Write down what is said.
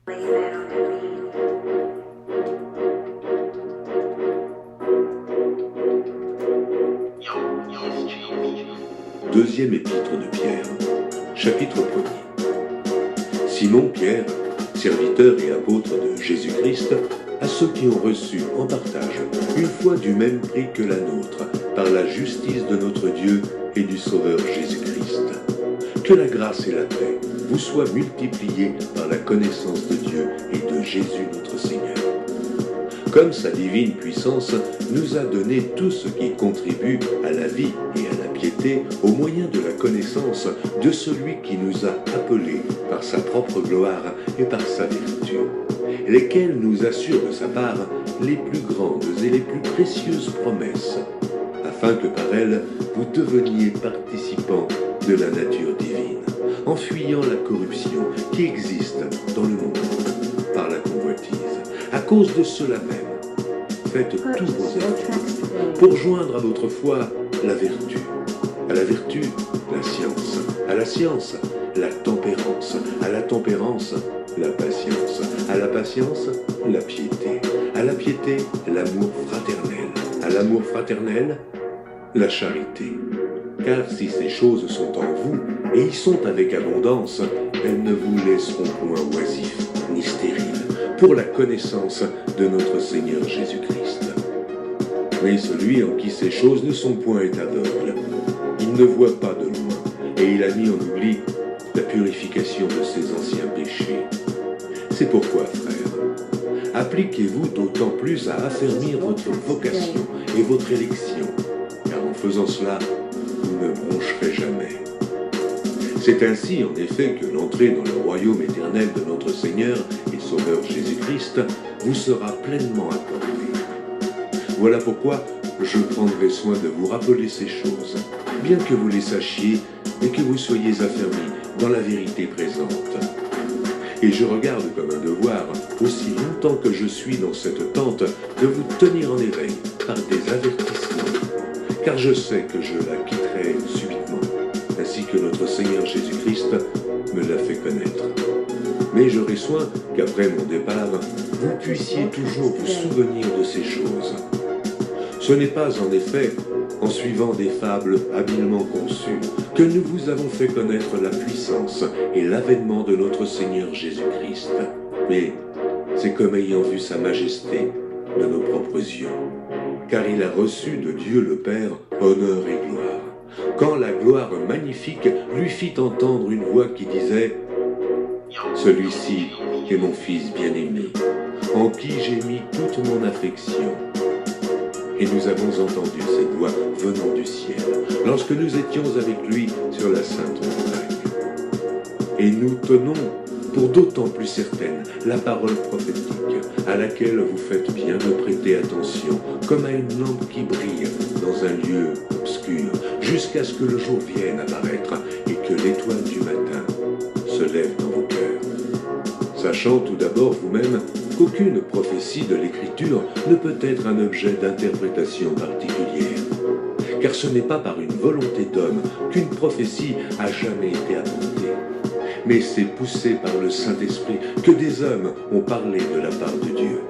Deuxième épître de Pierre, chapitre 1er. Simon Pierre, serviteur et apôtre de Jésus-Christ, à ceux qui ont reçu en partage une foi du même prix que la nôtre, par la justice de notre Dieu et du Sauveur Jésus-Christ. Que la grâce et la paix vous soient multipliées par la connaissance de Dieu et de Jésus notre Seigneur. Comme sa divine puissance nous a donné tout ce qui contribue à la vie et à la piété au moyen de la connaissance de celui qui nous a appelés par sa propre gloire et par sa vertu, lesquels nous assurent de sa part les plus grandes et les plus précieuses promesses, afin que par elles vous deveniez participants de la nature divine, en fuyant la corruption qui existe dans le monde par la convoitise. À cause de cela même, faites tous vos efforts pour joindre à votre foi la vertu, à la vertu la science, à la science la tempérance, à la tempérance la patience, à la patience la piété, à la piété l'amour fraternel, à l'amour fraternel la charité. Car si ces choses sont en vous, et y sont avec abondance, elles ne vous laisseront point oisifs ni stériles, pour la connaissance de notre Seigneur Jésus-Christ. Mais celui en qui ces choses ne sont point est aveugle. Il ne voit pas de loin, et il a mis en oubli la purification de ses anciens péchés. C'est pourquoi, frères, appliquez-vous d'autant plus à affermir votre vocation et votre élection, car en faisant cela, vous ne broncherez jamais. C'est ainsi, en effet, que l'entrée dans le royaume éternel de notre Seigneur et Sauveur Jésus-Christ vous sera pleinement accordée. Voilà pourquoi je prendrai soin de vous rappeler ces choses, bien que vous les sachiez et que vous soyez affermis dans la vérité présente. Et je regarde comme un devoir, aussi longtemps que je suis dans cette tente, de vous tenir en éveil par des avertissements, car je sais que je la quitterai subitement, ainsi que notre Seigneur Jésus-Christ me l'a fait connaître. Mais j'aurai soin qu'après mon départ, vous puissiez toujours vous souvenir de ces choses. Ce n'est pas en effet en suivant des fables habilement conçues que nous vous avons fait connaître la puissance et l'avènement de notre Seigneur Jésus-Christ, mais c'est comme ayant vu sa majesté de nos propres yeux, car il a reçu de Dieu le Père honneur et gloire, quand la gloire magnifique lui fit entendre une voix qui disait « Celui-ci est mon Fils bien-aimé, en qui j'ai mis toute mon affection. » Et nous avons entendu cette voix venant du ciel, lorsque nous étions avec lui sur la sainte montagne. Et nous tenons pour d'autant plus certaine la parole prophétique, à laquelle vous faites bien de prêter attention, comme à une lampe qui brille dans un lieu obscur, jusqu'à ce que le jour vienne apparaître et que l'étoile du matin se lève dans vos cœurs. Sachant tout d'abord vous-même qu'aucune prophétie de l'Écriture ne peut être un objet d'interprétation particulière, car ce n'est pas par une volonté d'homme qu'une prophétie a jamais été apportée, mais c'est poussé par le Saint-Esprit que des hommes ont parlé de la part de Dieu.